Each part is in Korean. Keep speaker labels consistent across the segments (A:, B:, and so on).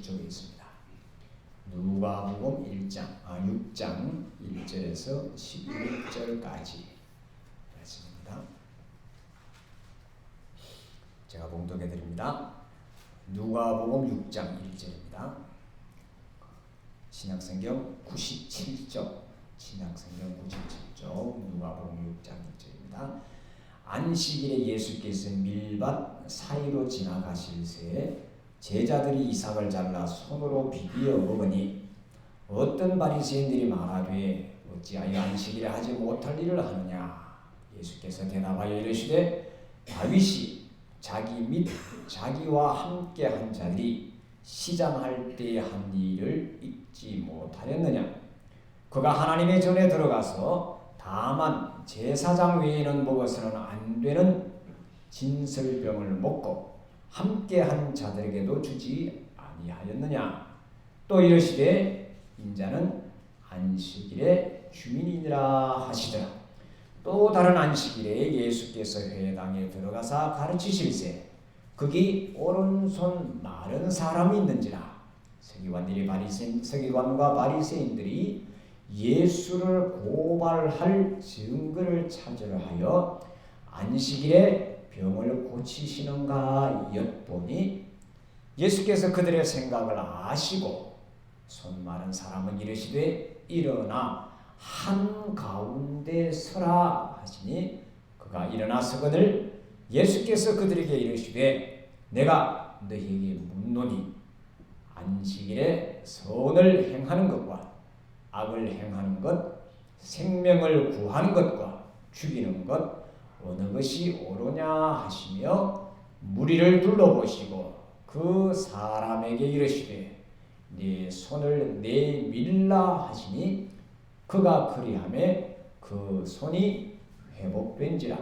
A: 그쪽에 있습니다. 누가복음 6장 1절에서 11절까지 말씀입니다. 제가 봉독해 드립니다. 누가복음 6장 1절입니다. 신약성경 97쪽, 신약성경 97쪽, 누가복음 6장 1절입니다. 안식일에 예수께서 밀밭 사이로 지나가실새 제자들이 이삭을 잘라 손으로 비비어 먹으니 어떤 바리새인들이 말하되 어찌하여 안식일에 하지 못할 일을 하느냐. 예수께서 대답하여 이르시되 다윗이 자기 및 자기와 함께 한 자들이 시장할 때 한 일을 잊지 못하였느냐. 그가 하나님의 전에 들어가서 다만 제사장 외에는 먹어서는 안 되는 진설병을 먹고 함께 한 자들에게도 주지 아니하였느냐. 또 이르시되 인자는 안식일의 주민이니라 하시더라. 또 다른 안식일에 예수께서 회당에 들어가사 가르치실세 거기 오른손 마른 사람이 있는지라. 서기관과 바리새인들이 예수를 고발할 증거를 찾으려 하여 안식일에 병을 고치시는가 엿보니 예수께서 그들의 생각을 아시고 손 마른 사람은 이르시되 일어나 한가운데 서라 하시니 그가 일어나 서거늘 예수께서 그들에게 이르시되 내가 너희에게 묻노니 안식일에 선을 행하는 것과 악을 행하는 것, 생명을 구하는 것과 죽이는 것 어느 것이 옳으냐 하시며 무리를 둘러보시고 그 사람에게 이르시되 네 손을 내밀라 하시니 그가 그리하매 그 손이 회복된지라.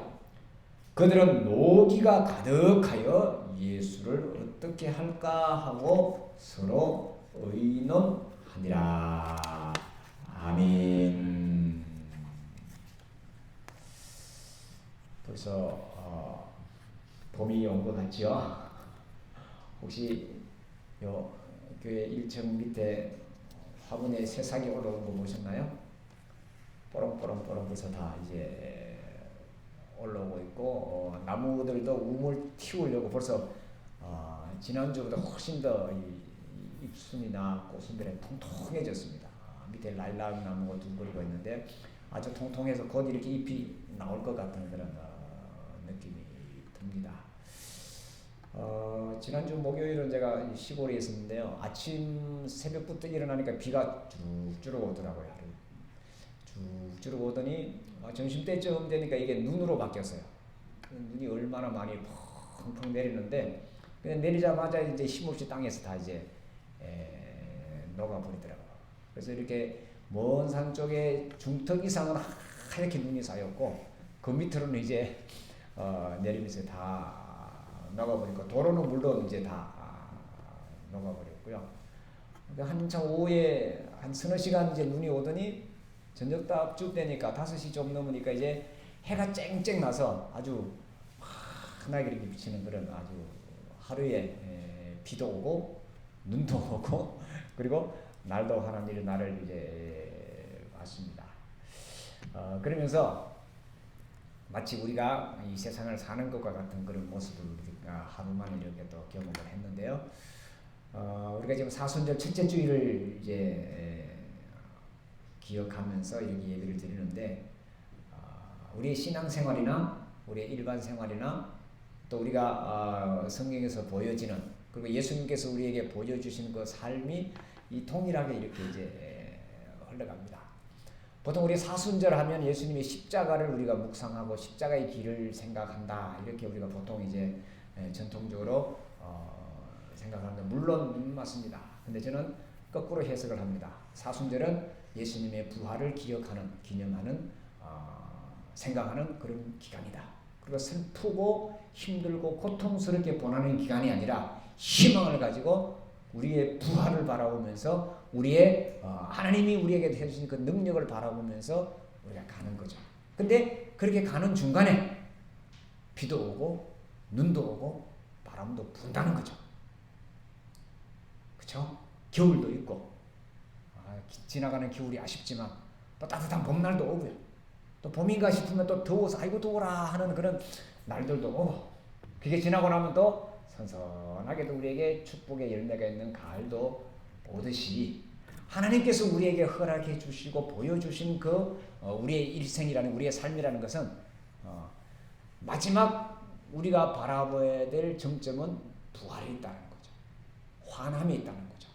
A: 그들은 노기가 가득하여 예수를 어떻게 할까 하고 서로 의논하니라. 아멘. 벌써 봄이 온 것 같죠? 혹시 요 교회 1층 밑에 화분에 새싹이 올라온 거 보셨나요? 뽀롱뽀롱뽀롱 벌써 다 이제 올라오고 있고 나무들도 우물 틔우려고 벌써 지난주보다 훨씬 더 잎순이나 꽃순들이 통통해졌습니다. 밑에 라일락 나무가 둥그리고 있는데 아주 통통해서 곧 이렇게 잎이 나올 것 같은 그런 느낌이 듭니다. 지난주 목요일은 제가 시골에 있었는데요. 아침 새벽부터 일어나니까 비가 쭉쭉 오더라고요. 쭉쭉 오더니 점심때쯤 되니까 이게 눈으로 바뀌었어요. 눈이 얼마나 많이 펑펑 내리는데 그냥 내리자마자 이제 힘없이 땅에서 다 이제 녹아버리더라고요. 그래서 이렇게 먼 산 쪽에 중턱 이상은 하얗게 눈이 쌓였고 그 밑으로는 이제 내리면서 다 녹아버리고 도로는 물론 이제 다 녹아버렸고요. 한참 오후에 한 서너 시간 이제 눈이 오더니 저녁 딱쭉 되니까 5시 좀 넘으니까 이제 해가 쨍쨍 나서 아주 환하게 이렇게 비치는 그런 아주 하루에 비도 오고 눈도 오고 그리고 날도 하나님이 나를 이제 왔습니다. 그러면서 마치 우리가 이 세상을 사는 것과 같은 그런 모습을 우리가 하루 만에 이렇게 또 경험을 했는데요. 우리가 지금 사순절 첫째 주일을 이제 기억하면서 이렇게 예배를 드리는데 우리의 신앙생활이나 우리의 일반 생활이나 또 우리가 성경에서 보여지는 그리고 예수님께서 우리에게 보여주시는 그 삶이 이 동일하게 이렇게 이제 흘러갑니다. 보통 우리 사순절 하면 예수님의 십자가를 우리가 묵상하고 십자가의 길을 생각한다 이렇게 우리가 보통 이제 전통적으로 생각하는데 물론 맞습니다. 근데 저는 거꾸로 해석을 합니다. 사순절은 예수님의 부활을 기념하는 생각하는 그런 기간이다. 그리고 슬프고 힘들고 고통스럽게 보내는 기간이 아니라 희망을 가지고 우리의 부활을 바라보면서 우리의 하나님이 우리에게 해주신 그 능력을 바라보면서 우리가 가는 거죠. 근데 그렇게 가는 중간에 비도 오고 눈도 오고 바람도 분다는 거죠. 그렇죠? 그렇죠? 겨울도 있고 지나가는 겨울이 아쉽지만 또 따뜻한 봄날도 오고요. 또 봄인가 싶으면 또 더워서 아이고 더워라 하는 그런 날들도 오고, 그게 지나고 나면 또 선선하게도 우리에게 축복의 열매가 있는 가을도 오듯이 하나님께서 우리에게 허락해 주시고 보여주신 그 우리의 일생이라는, 우리의 삶이라는 것은 마지막 우리가 바라봐야 될 정점은 부활이 있다는 거죠. 환함이 있다는 거죠.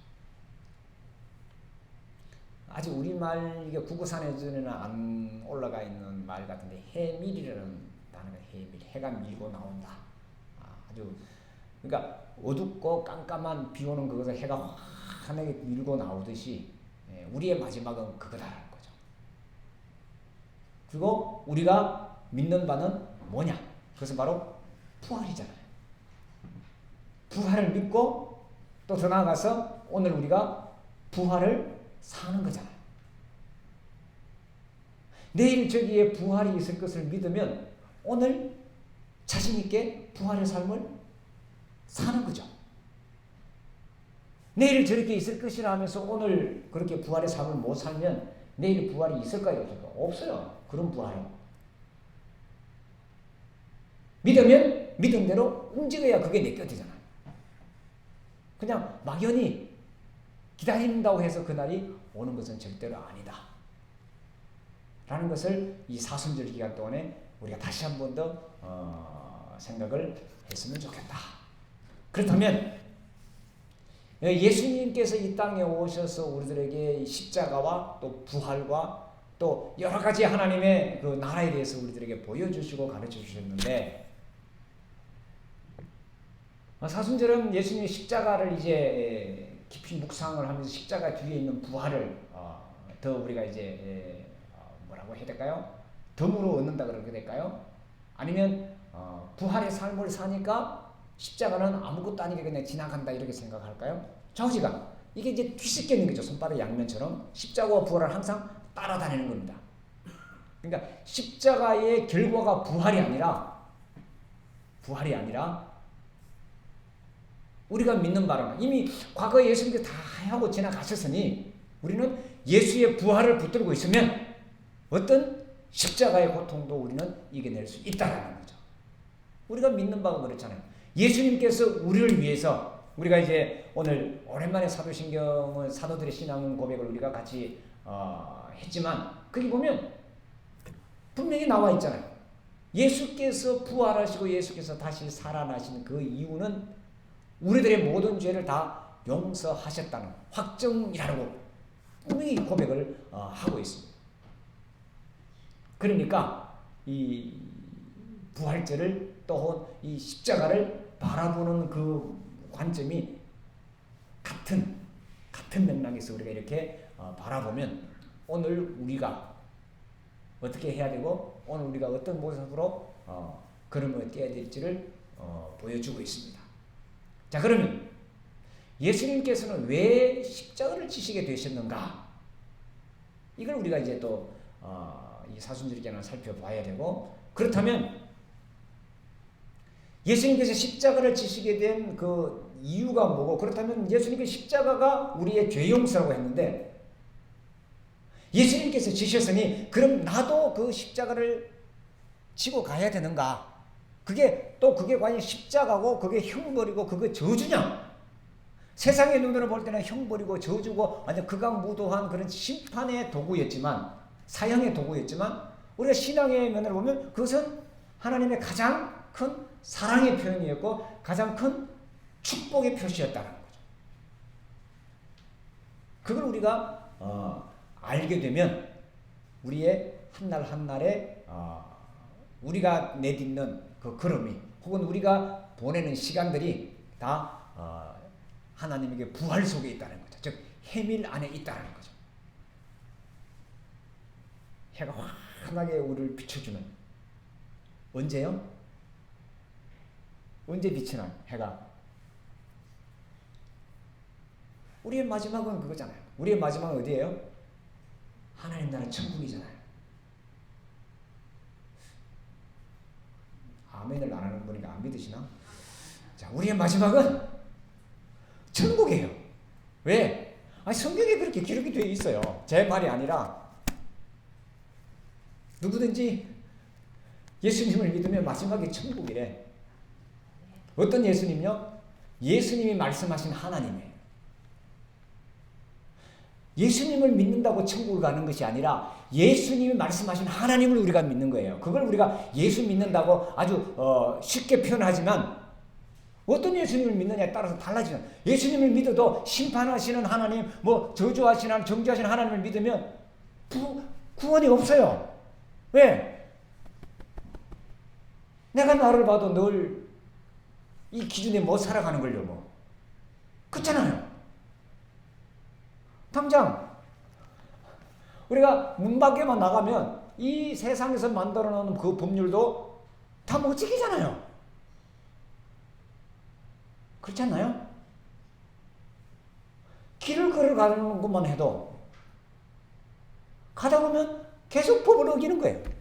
A: 아직 우리말, 이게 국어사전에는 안 올라가 있는 말 같은데, 해밀이라는 단어가, 해밀, 해가 밀고 나온다. 아주, 그러니까 어둡고 깜깜한 비 오는 그것을 해가 환하게 밀고 나오듯이 우리의 마지막은 그거다라는 거죠. 그리고 우리가 믿는 바는 뭐냐? 그것은 바로 부활이잖아요. 부활을 믿고 또 더 나아가서 오늘 우리가 부활을 사는 거잖아요. 내일 저기에 부활이 있을 것을 믿으면 오늘 자신 있게 부활의 삶을 사는 거죠. 내일 저렇게 있을 것이라 하면서 오늘 그렇게 부활의 삶을 못 살면 내일 부활이 있을까요? 없어요. 그런 부활은. 믿으면 믿음대로 움직여야 그게 느껴지잖아요. 그냥 막연히 기다린다고 해서 그날이 오는 것은 절대로 아니다 라는 것을 이 사순절 기간 동안에 우리가 다시 한 번 더 생각을 했으면 좋겠다. 그렇다면 예수님께서 이 땅에 오셔서 우리들에게 십자가와 또 부활과 또 여러 가지 하나님의 그 나라에 대해서 우리들에게 보여주시고 가르쳐 주셨는데, 사순절은 예수님의 십자가를 이제 깊이 묵상을 하면서 십자가 뒤에 있는 부활을 더 우리가 이제 뭐라고 해야 될까요? 덤으로 얻는다 그러게 될까요? 아니면 부활의 삶을 사니까 십자가는 아무것도 아니게 그냥 지나간다 이렇게 생각할까요? 좌우지간 이게 이제 뒤섞여 있는 거죠. 손바닥 양면처럼 십자가와 부활을 항상 따라다니는 겁니다. 그러니까 십자가의 결과가 부활이 아니라 우리가 믿는 바로는 이미 과거에 예수님께서 다 하고 지나가셨으니 우리는 예수의 부활을 붙들고 있으면 어떤 십자가의 고통도 우리는 이겨낼 수 있다는 거죠. 우리가 믿는 바가 그렇잖아요. 예수님께서 우리를 위해서, 우리가 이제 오늘 오랜만에 사도신경은 사도들의 신앙 고백을 우리가 같이 했지만 거기 보면 분명히 나와 있잖아요. 예수께서 부활하시고 예수께서 다시 살아나신 그 이유는 우리들의 모든 죄를 다 용서하셨다는 확정이라고 분명히 고백을 하고 있습니다. 그러니까 이 부활절을 또 이 십자가를 바라보는 그 관점이 같은 맥락에서 우리가 이렇게 바라보면 오늘 우리가 어떻게 해야 되고 오늘 우리가 어떤 모습으로 걸음을 떼야 될지를 보여주고 있습니다. 자, 그러면 예수님께서는 왜 십자가를 지시게 되셨는가? 이걸 우리가 이제 또 이 사순절기는 살펴봐야 되고, 그렇다면 예수님께서 십자가를 지시게 된 그 이유가 뭐고, 그렇다면 예수님께서 십자가가 우리의 죄 용서라고 했는데 예수님께서 지셨으니 그럼 나도 그 십자가를 지고 가야 되는가? 그게 과연 십자가고 그게 형벌이고 그게 저주냐? 세상의 눈으로 볼 때는 형벌이고 저주고 완전 극악무도한 그런 심판의 도구였지만, 사형의 도구였지만, 우리가 신앙의 면을 보면 그것은 하나님의 가장 큰 사랑의 표현이었고 가장 큰 축복의 표시였다는 거죠. 그걸 우리가 알게 되면 우리의 한날 한날에 우리가 내딛는 그 걸음이 혹은 우리가 보내는 시간들이 다 하나님에게 부활 속에 있다는 거죠. 즉 해밀 안에 있다는 거죠. 해가 환하게 우리를 비춰주는, 언제요? 언제 빛이 나요? 해가. 우리의 마지막은 그거잖아요. 우리의 마지막은 어디예요? 하나님 나라 천국이잖아요. 아멘을 안 하는 분이니까 안 믿으시나? 자, 우리의 마지막은 천국이에요. 왜? 아니, 성경에 그렇게 기록이 되어 있어요. 제 말이 아니라 누구든지 예수님을 믿으면 마지막에 천국이래. 어떤 예수님요? 예수님이 말씀하신 하나님이에요. 예수님을 믿는다고 천국을 가는 것이 아니라 예수님이 말씀하신 하나님을 우리가 믿는 거예요. 그걸 우리가 예수 믿는다고 아주 쉽게 표현하지만 어떤 예수님을 믿느냐에 따라서 달라지는. 예수님을 믿어도 심판하시는 하나님, 뭐 저주하시는 하나님, 정죄하시는 하나님을 믿으면 구원이 없어요. 왜? 내가 나를 봐도 늘 이 기준에 못 살아가는 걸요, 뭐. 그렇잖아요. 당장 우리가 문 밖에만 나가면 이 세상에서 만들어 놓은 그 법률도 다 못 지키잖아요. 그렇지 않나요? 길을 걸어가는 것만 해도 가다 보면 계속 법을 어기는 거예요.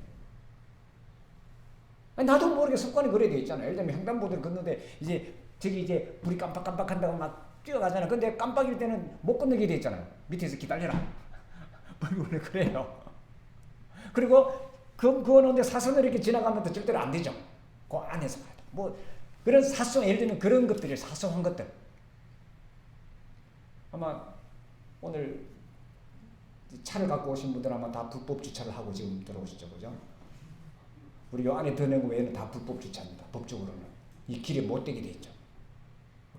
A: 나도 모르게 습관이 그래 돼 있잖아요. 예를 들면 횡단보도를 걷는데 이제 저기 이제 불이 깜빡깜빡한다고 막 뛰어가잖아요. 근데 깜빡일 때는 못 건너게 돼 있잖아요. 밑에서 기다려라. 법이 원래 그래요. 그리고 그거는 사선을 이렇게 지나가면 또 절대로 안 되죠. 그 안에서 봐야 돼. 뭐 그런 예를 들면 그런 것들이 사소한 것들. 아마 오늘 차를 갖고 오신 분들 아마 다 불법 주차를 하고 지금 들어오시죠, 그죠? 우리 요 안에 드는 외에는 다 불법 주차입니다. 법적으로는 이 길에 못 되게 돼 있죠.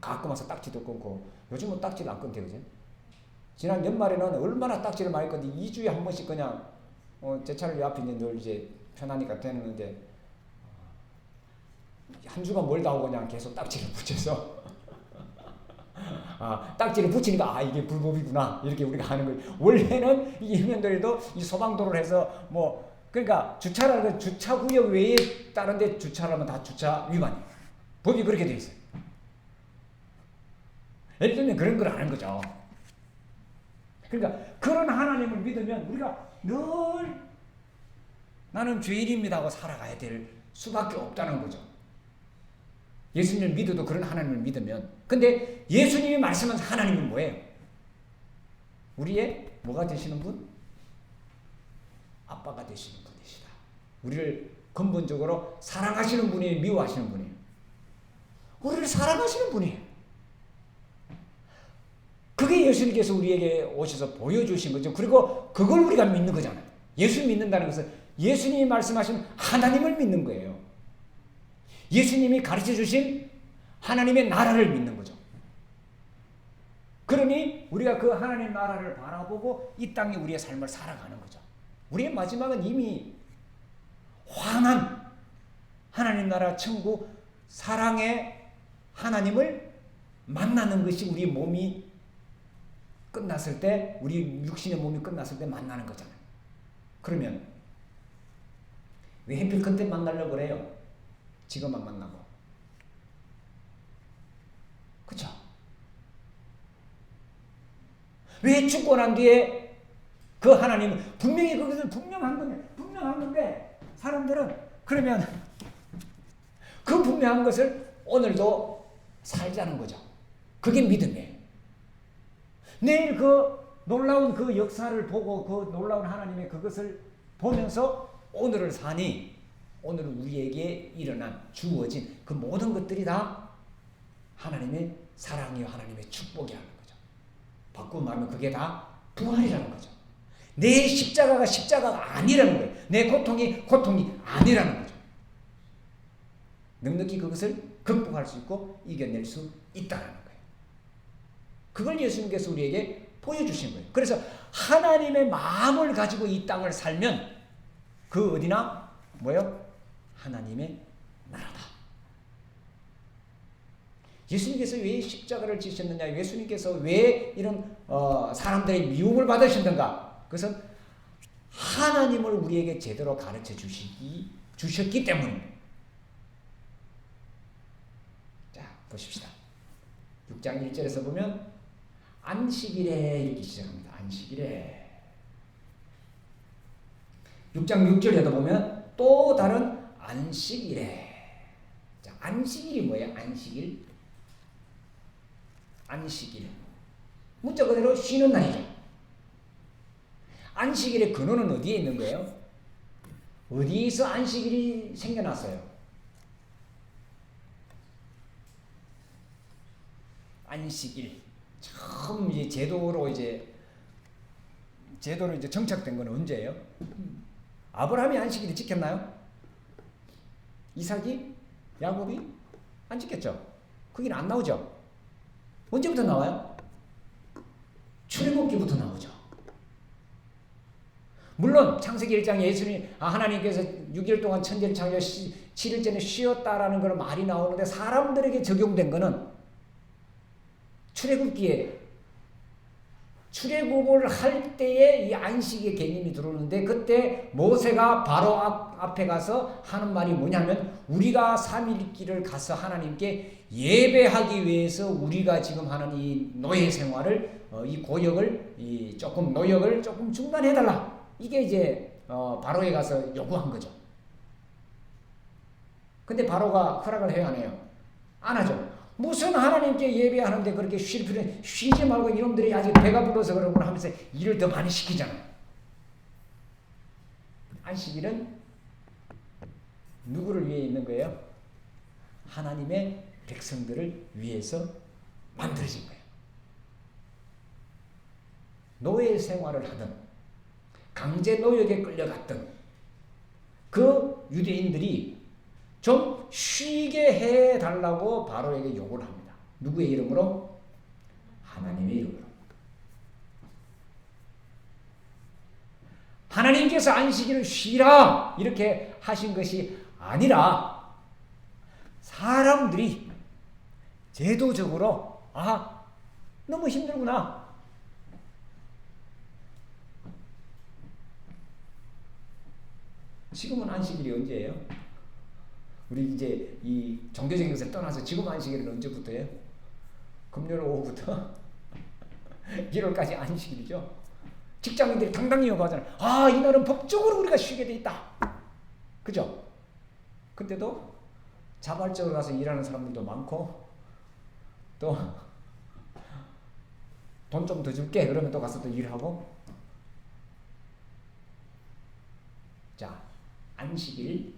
A: 가끔 와서 딱지도 끊고 요즘은 딱지를 안 끊대, 그죠? 지난 연말에는 얼마나 딱지를 많이 끊는데 2주에 한 번씩 그냥 제 차를 요 앞에 있는 늘 이제 편하니까 되는데 한 주간 멀다 하고 그냥 계속 딱지를 붙여서 딱지를 붙이니까 이게 불법이구나 이렇게 우리가 하는 거예요. 원래는 이 헬면도에도 이 소방도로를 해서 뭐 그러니까 주차라는 주차구역 외에 다른 데 주차를 하면 다 주차 위반이에요. 법이 그렇게 돼 있어요. 예를 들면 그런 걸 하는 거죠. 그러니까 그런 하나님을 믿으면 우리가 늘 나는 죄인입니다 하고 살아가야 될 수밖에 없다는 거죠. 예수님을 믿어도 그런 하나님을 믿으면. 근데 예수님이 말씀한 하나님은 뭐예요? 우리의 뭐가 되시는 분? 아빠가 되시는 분이시다. 우리를 근본적으로 사랑하시는 분이에요? 미워하시는 분이에요? 우리를 사랑하시는 분이에요. 그게 예수님께서 우리에게 오셔서 보여주신 거죠. 그리고 그걸 우리가 믿는 거잖아요. 예수 믿는다는 것은 예수님이 말씀하신 하나님을 믿는 거예요. 예수님이 가르쳐 주신 하나님의 나라를 믿는 거죠. 그러니 우리가 그 하나님의 나라를 바라보고 이 땅에 우리의 삶을 살아가는 거죠. 우리의 마지막은 이미 환한 하나님 나라 천국 사랑의 하나님을 만나는 것이 우리 몸이 끝났을 때, 우리 육신의 몸이 끝났을 때 만나는 거잖아요. 그러면 왜 하필 그때 만나려고 그래요? 지금만 만나고. 그쵸? 왜 죽고 난 뒤에 그 하나님은 분명히 거기서 분명한 건데 사람들은 그러면 그 분명한 것을 오늘도 살자는 거죠. 그게 믿음이에요. 내일 그 놀라운 그 역사를 보고 그 놀라운 하나님의 그것을 보면서 오늘을 사니 오늘 우리에게 일어난 주어진 그 모든 것들이 다 하나님의 사랑이요 하나님의 축복이라는 거죠. 바꾸고 말하면 그게 다 부활이라는 거죠. 내 십자가가 십자가가 아니라는 거예요. 내 고통이 고통이 아니라는 거죠. 넉넉히 그것을 극복할 수 있고 이겨낼 수 있다는 거예요. 그걸 예수님께서 우리에게 보여주신 거예요. 그래서 하나님의 마음을 가지고 이 땅을 살면 그 어디나 뭐요? 하나님의 나라다. 예수님께서 왜 십자가를 지셨느냐? 예수님께서 왜 이런 사람들의 미움을 받으셨는가? 그것은 하나님을 우리에게 제대로 가르쳐 주셨기 때문입니다. 자, 보십시다. 6장 1절에서 보면 안식일에 이렇게 시작합니다. 안식일에. 6장 6절에도 보면 또 다른 안식일에. 자, 안식일이 뭐예요? 안식일. 안식일. 문자 그대로 쉬는 날이죠. 안식일의 근원은 어디에 있는 거예요? 어디서 안식일이 생겨났어요? 안식일. 처음 이제 제도로 정착된 건 언제예요? 아브라함이 안식일을 지켰나요? 이삭이? 야곱이? 안 지켰죠? 거기는 안 나오죠? 언제부터 나와요? 출애굽기부터 나오죠. 물론 창세기 1장에 하나님께서 6일 동안 천지를 창조하고 7일째는 쉬었다라는 그런 말이 나오는데 사람들에게 적용된 거는 출애굽기에 출애굽을 할 때에 이 안식의 개념이 들어오는데 그때 모세가 바로 앞에 가서 하는 말이 뭐냐면 우리가 3일길을 가서 하나님께 예배하기 위해서 우리가 지금 하는 이 노예 생활을 이 고역을 노역을 조금 중단해달라. 이게 이제 바로에 가서 요구한 거죠. 근데 바로가 허락을 해야 하네요. 안 하죠. 무슨 하나님께 예배하는데 그렇게 쉬지 말고 이놈들이 아직 배가 불러서 그러구나 하면서 일을 더 많이 시키잖아요. 안식일은 누구를 위해 있는 거예요? 하나님의 백성들을 위해서 만들어진 거예요. 노예 생활을 하든 강제 노역에 끌려갔던 그 유대인들이 좀 쉬게 해달라고 바로에게 요구를 합니다. 누구의 이름으로? 하나님의 이름으로. 하나님께서 안식일을 쉬라 이렇게 하신 것이 아니라 사람들이 제도적으로 너무 힘들구나. 지금은 안식일이 언제예요? 우리 이제 이 종교적인 것을 떠나서 지금 안식일은 언제부터예요? 금요일 오후부터 일요일까지 안식일이죠. 직장인들이 당당히 요구하잖아요. 이날은 법적으로 우리가 쉬게 돼 있다. 그죠? 근데도 자발적으로 가서 일하는 사람들도 많고 또 돈 좀 더 줄게 그러면 또 가서 또 일하고. 자, 안식일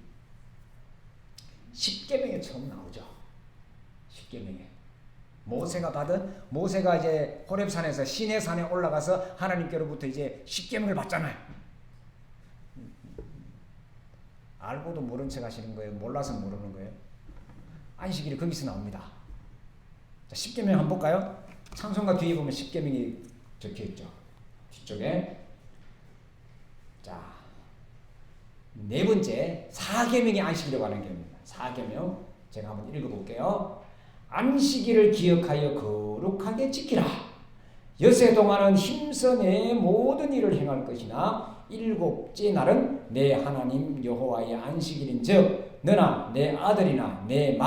A: 10계명에 처음 나오죠. 10계명에. 모세가 이제 호렙산에서 시내산에 올라가서 하나님께로부터 이제 10계명을 받잖아요. 알고도 모른 척 하시는 거예요? 몰라서 모르는 거예요? 안식일이 거기서 나옵니다. 자, 10계명 한번 볼까요? 찬송가 뒤에 보면 10계명이 적혀 있죠. 뒤쪽에. 자, 네 번째 4계명이 안식일이라고 하는 계명입니다. 4계명 제가 한번 읽어볼게요. 안식일을 기억하여 거룩하게 지키라. 여세 동안은 힘써 내 모든 일을 행할 것이나 일곱째 날은 내 하나님 여호와의 안식일인즉 너나 내 아들이나 내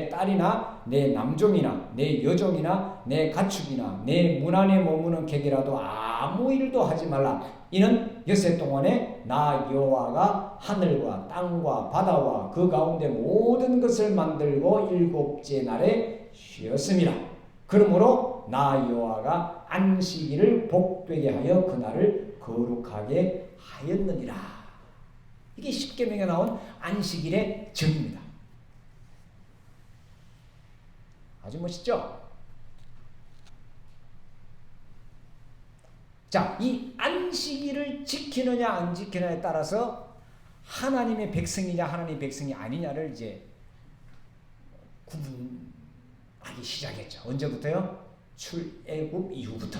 A: 딸이나 내 남종이나 내 여종이나 내 가축이나 내 문 안에 머무는 객이라도 아무 일도 하지 말라. 이는 여세 동안에 나 여호와가 하늘과 땅과 바다와 그 가운데 모든 것을 만들고 일곱째 날에 쉬었음이라. 그러므로 나 여호와가 안식일을 복되게 하여 그날을 거룩하게 하였느니라. 이게 10계명에 나온 안식일의 정의입니다. 아주 멋있죠? 자, 이 안식일을 지키느냐 안 지키느냐에 따라서 하나님의 백성이냐 하나님의 백성이 아니냐를 이제 구분하기 시작했죠. 언제부터요? 출애굽 이후부터,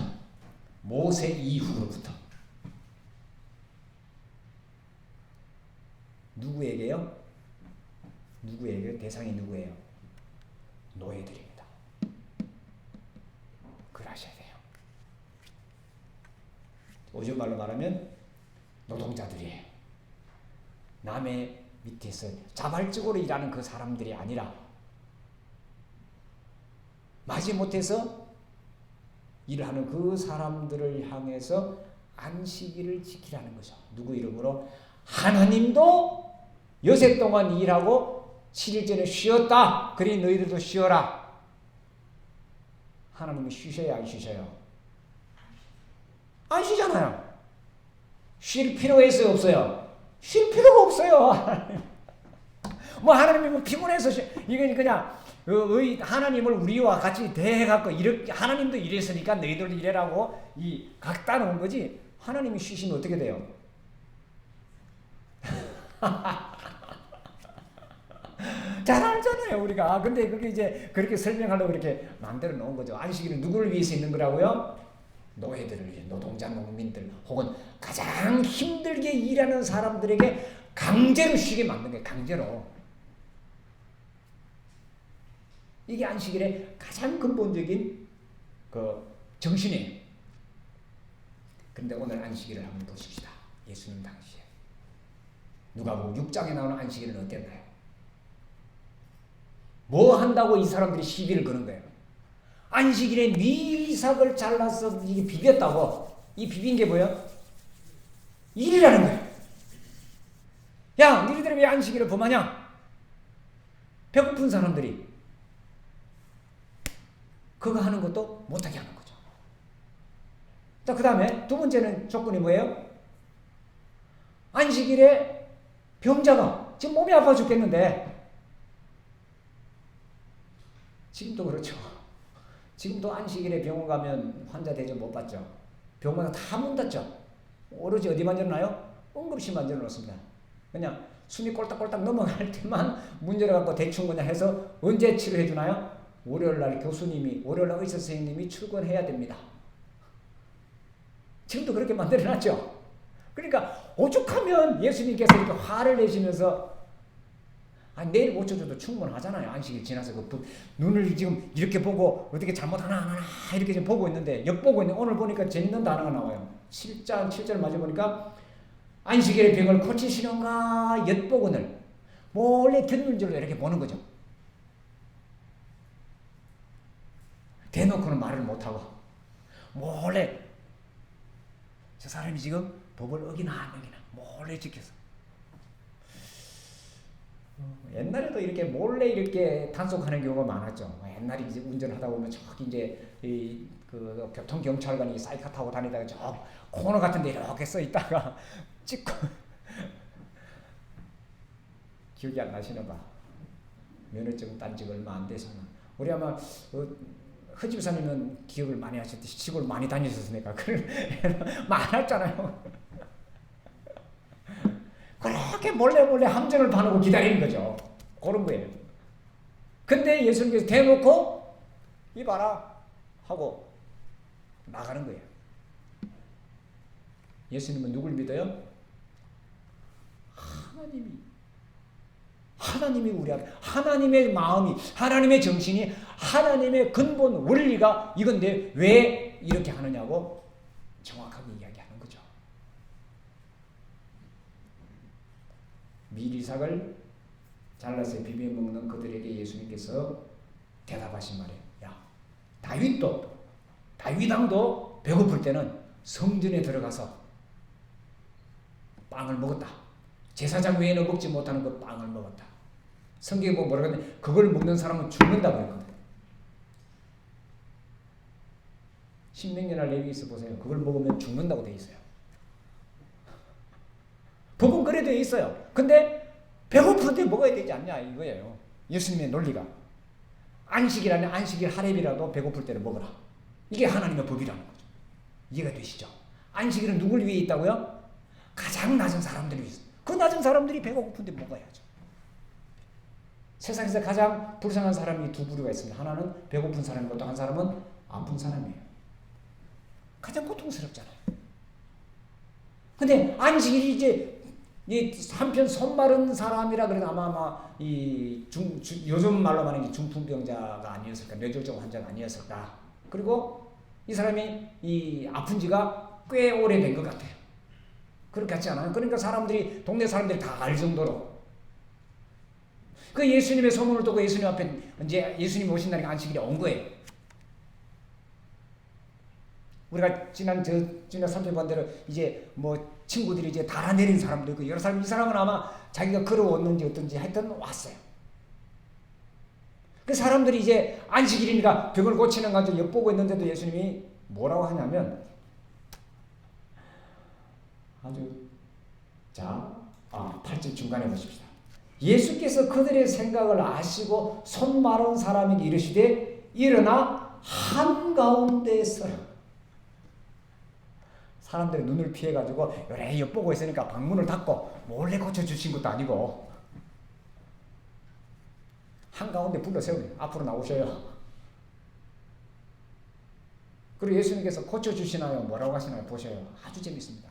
A: 모세 이후로부터. 누구에게요? 누구에게요? 대상이 누구예요? 노예들입니다. 그걸 아셔야 돼요. 요즘 말로 말하면 노동자들이에요. 남의 밑에서 자발적으로 일하는 그 사람들이 아니라 마지못해서 일하는 그 사람들을 향해서 안식일을 지키라는 거죠. 누구 이름으로? 하나님도 여세 동안 일하고 7일째는 쉬었다. 그러니 너희들도 쉬어라. 하나님이 쉬셔야 안 쉬셔요? 안 쉬잖아요. 쉴 필요가 있어요, 없어요? 쉴 필요가 없어요. 뭐 하나님이 뭐 피곤해서 이건 그냥 하나님을 우리와 같이 대해갖고 이렇게 하나님도 이랬으니까 너희들도 이래라고 이 갖다 놓은 거지. 하나님이 쉬시면 어떻게 돼요? 잘 알잖아요, 우리가. 근데 그게 이제 그렇게 설명하려고 그렇게 만들어 놓은 거죠. 안식일은 누구를 위해서 있는 거라고요? 노예들을 위해, 노동자, 농민들, 혹은 가장 힘들게 일하는 사람들에게 강제로 쉬게 만든 거예요, 강제로. 이게 안식일의 가장 근본적인 그 정신이에요. 그런데 오늘 안식일을 한번 보십시다. 예수님 당시에. 누가복음 6장에 나오는 안식일은 어땠나요? 뭐 한다고 이 사람들이 시비를 거는 거예요? 안식일에 밀이삭을 잘라서 이게 비볐다고. 이 비빈 게 뭐예요? 일이라는 거예요. 야, 너희들이 왜 안식일을 범하냐? 배고픈 사람들이 그거 하는 것도 못하게 하는 거죠. 자, 그 다음에 두 번째는 조건이 뭐예요? 안식일에 병자가 지금 몸이 아파 죽겠는데, 지금도 그렇죠. 지금도 안식일에 병원 가면 환자 대접 못 받죠. 병원은 다 문 닫죠. 오로지 어디 만들어놔요? 응급실 만들어 놓습니다. 그냥 숨이 꼴딱꼴딱 넘어갈 때만 문 열어갖고 대충 그냥 해서 언제 치료해 주나요? 월요일날 교수님이, 월요일날 의사 선생님이 출근해야 됩니다. 지금도 그렇게 만들어놨죠. 그러니까 오죽하면 예수님께서 이렇게 화를 내시면서 내일 고쳐줘도 충분하잖아요. 안식일 지나서 눈을 지금 이렇게 보고 어떻게 잘못하나 안 하나 이렇게 지금 보고 있는데, 엿보고 있는데 오늘 보니까 재밌는 단어가 나와요. 7절 맞아 보니까 안식일의 병을 고치시는가 엿보고는 몰래 곁눈질로 이렇게 보는 거죠. 대놓고는 말을 못하고 몰래 저 사람이 지금 법을 어기나 안 어기나 몰래 지켜서. 옛날에도 이렇게 몰래 이렇게 단속하는 경우가 많았죠. 옛날에 이제 운전하다 보면 저기 이제 그 교통경찰관이 사이카 타고 다니다가 저 코너 같은 데 이렇게 써 있다가 찍고 기억이 안 나시나 봐. 면허증 딴 지 얼마 안 돼서. 우리 아마 허집사님은 기억을 많이 하셨듯이 시골 많이 다니셨으니까 많았잖아요. 그렇게 몰래 함정을 파놓고 기다리는 거죠. 그런 거예요. 근데 예수님께서 대놓고 이봐라 하고 나가는 거예요. 예수님은 누굴 믿어요? 하나님이 우리 앞에, 하나님의 마음이, 하나님의 정신이, 하나님의 근본 원리가 이건데 왜 이렇게 하느냐고 정확하게 이야기하는 거죠. 밀이삭을 잘라서 비벼 먹는 그들에게 예수님께서 대답하신 말이에요. 야, 다윗 왕도 배고플 때는 성전에 들어가서 빵을 먹었다. 제사장 외에는 먹지 못하는 그 빵을 먹었다. 성경에 보면 뭐라고 하냐면 그걸 먹는 사람은 죽는다고 그랬거든요. 신명기나 레위기서 보세요. 그걸 먹으면 죽는다고 되어 있어요. 법은 그래 되어 있어요. 근데 배고픈데 먹어야 되지 않냐 이거예요. 예수님의 논리가. 안식이라는 안식일 하렘이라도 배고플 때는 먹어라. 이게 하나님의 법이라는 거죠. 이해가 되시죠? 안식일은 누굴 위해 있다고요? 가장 낮은 사람들을 위해서. 그 낮은 사람들이 배고픈데 먹어야죠. 세상에서 가장 불쌍한 사람이 두 부류가 있습니다. 하나는 배고픈 사람이고 또 한 사람은 아픈 사람이에요. 가장 고통스럽잖아요. 근데 안식일이 이제 한편 손 마른 사람이라 그래도 아마 요즘 말로 말하는 중풍병자가 아니었을까, 뇌졸중 환자가 아니었을까. 그리고 이 사람이 이 아픈 지가 꽤 오래된 것 같아요. 그렇게 같지 않아요? 그러니까 동네 사람들이 다 알 정도로. 그 예수님의 소문을 듣고 예수님 앞에 이제 예수님이 오신다니까 안식일에 온 거예요. 우리가 지난 살펴본 대로 이제 뭐 친구들이 이제 달아내린 사람도 있고 여러 사람, 이 사람은 아마 자기가 걸어왔는지 어떤지 하여튼 왔어요. 그 사람들이 이제 안식일이니까 병을 고치는 가지고 엿보고 있는데도 예수님이 뭐라고 하냐면 아주 자, 8절 중간에 보십시다. 예수께서 그들의 생각을 아시고 손 마른 사람에게 이르시되 일어나 한가운데 서라. 사람들이 눈을 피해가지고 요래 엿보고 있으니까 방문을 닫고 몰래 고쳐주신 것도 아니고 한가운데 불러 세우니 앞으로 나오셔요. 그리고 예수님께서 고쳐주시나요? 뭐라고 하시나요? 보셔요. 아주 재밌습니다.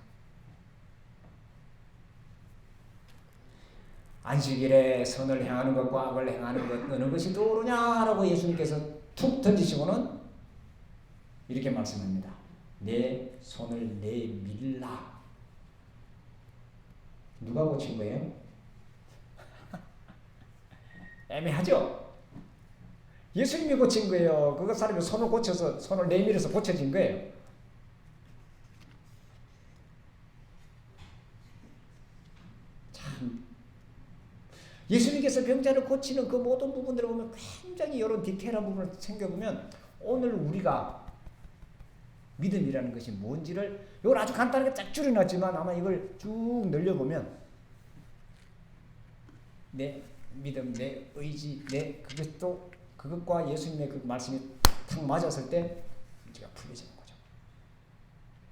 A: 안식일에 선을 행하는 것과 악을 행하는 것 어느 것이 더 옳으냐라고 예수님께서 툭 던지시고는 이렇게 말씀합니다. 내 손을 내밀라. 누가 고친 거예요? 애매하죠? 예수님이 고친 거예요. 그거 사람이 손을 고쳐서 손을 내밀어서 고쳐진 거예요. 참 예수님께서 병자를 고치는 그 모든 부분들을 보면 굉장히 이런 디테일한 부분을 챙겨보면 오늘 우리가 믿음이라는 것이 뭔지를 이걸 아주 간단하게 쫙 줄여놨지만 아마 이걸 쭉 늘려보면 내 믿음, 내 의지, 내 그것과 예수님의 그 말씀이 탁 맞았을 때 문제가 풀려지는 거죠.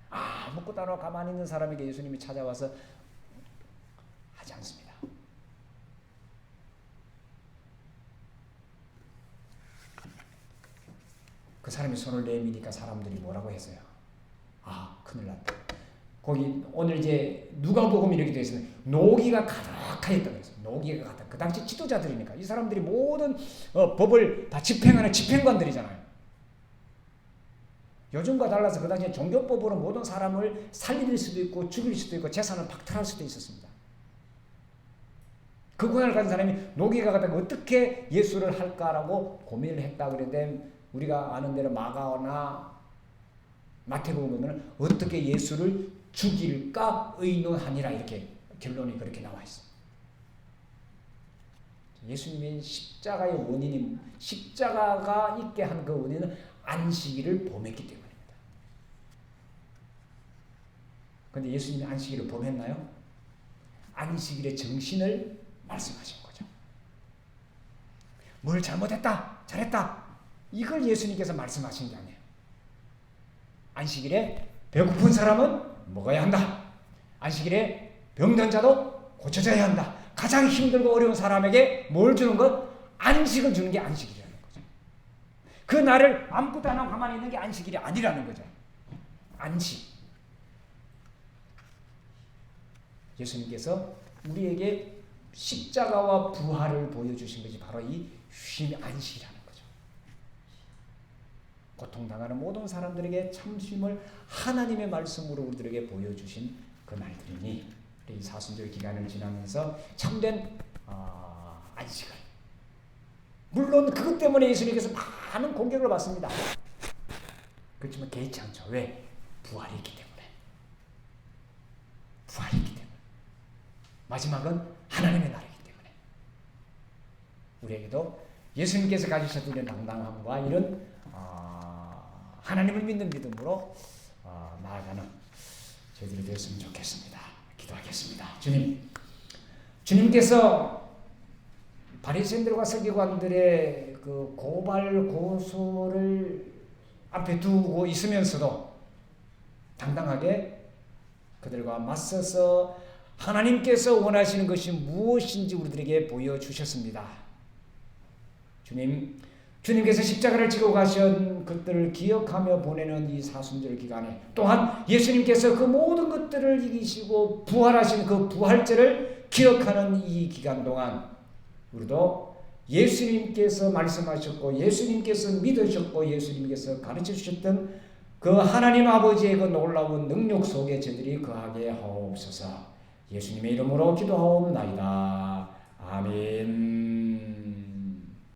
A: 아무것도 안 하고 가만히 있는 사람에게 예수님이 찾아와서 하지 않습니다. 그 사람이 손을 내미니까 사람들이 뭐라고 했어요? 큰일 났다. 거기 오늘 이제 누가복음 이렇게 되어 있으면 노기가 가득하였다고 했어요. 노기가 가득. 그 당시 지도자들이니까 이 사람들이 모든 법을 다 집행하는 집행관들이잖아요. 요즘과 달라서 그 당시에 종교법으로 모든 사람을 살릴 수도 있고 죽일 수도 있고 재산을 박탈할 수도 있었습니다. 그 권한을 가진 사람이 노기가 가득 어떻게 예수를 할까라고 고민을 했다 그랬는데 우리가 아는 대로 마가나 마태복음 보면 어떻게 예수를 죽일까 의논하니라 이렇게 결론이 그렇게 나와 있어요. 예수님의 십자가의 원인이 십자가가 있게 한 그 원인은 안식일을 범했기 때문입니다. 그런데 예수님이 안식일을 범했나요? 안식일의 정신을 말씀하신 거죠. 뭘 잘못했다, 잘했다 이걸 예수님께서 말씀하신 게 아니에요. 안식일에 배고픈 사람은 먹어야 한다. 안식일에 병든 자도 고쳐져야 한다. 가장 힘들고 어려운 사람에게 뭘 주는 것? 안식을 주는 게 안식일이라는 거죠. 그 날을 아무것도 안 하고 가만히 있는 게 안식일이 아니라는 거죠. 안식. 예수님께서 우리에게 십자가와 부활을 보여주신 것이 바로 이 쉼 안식이라는 거죠. 고통당하는 모든 사람들에게 참심을 하나님의 말씀으로 우리들에게 보여주신 그 날들이니 이 사순절 기간을 지나면서 참된 안식을 물론 그것 때문에 예수님께서 많은 공격을 받습니다. 그렇지만 개의치 않죠. 왜? 부활이 있기 때문에. 부활이 있기 때문에. 마지막은 하나님의 날이기 때문에. 우리에게도 예수님께서 가지셨던 이런 당당함과 이런 하나님을 믿는 믿음으로 나아가는 저희들이 되었으면 좋겠습니다. 기도하겠습니다. 주님께서 바리새인들과 서기관들의 그 고발 고소를 앞에 두고 있으면서도 당당하게 그들과 맞서서 하나님께서 원하시는 것이 무엇인지 우리들에게 보여주셨습니다. 주님께서 십자가를 지고 가신 것들을 기억하며 보내는 이 사순절 기간에 또한 예수님께서 그 모든 것들을 이기시고 부활하신 그 부활절을 기억하는 이 기간 동안 우리도 예수님께서 말씀하셨고 예수님께서 믿으셨고 예수님께서 가르쳐 주셨던 그 하나님 아버지의 그 놀라운 능력 속에 저들이 거하게 하옵소서. 예수님의 이름으로 기도하옵나이다. 아멘.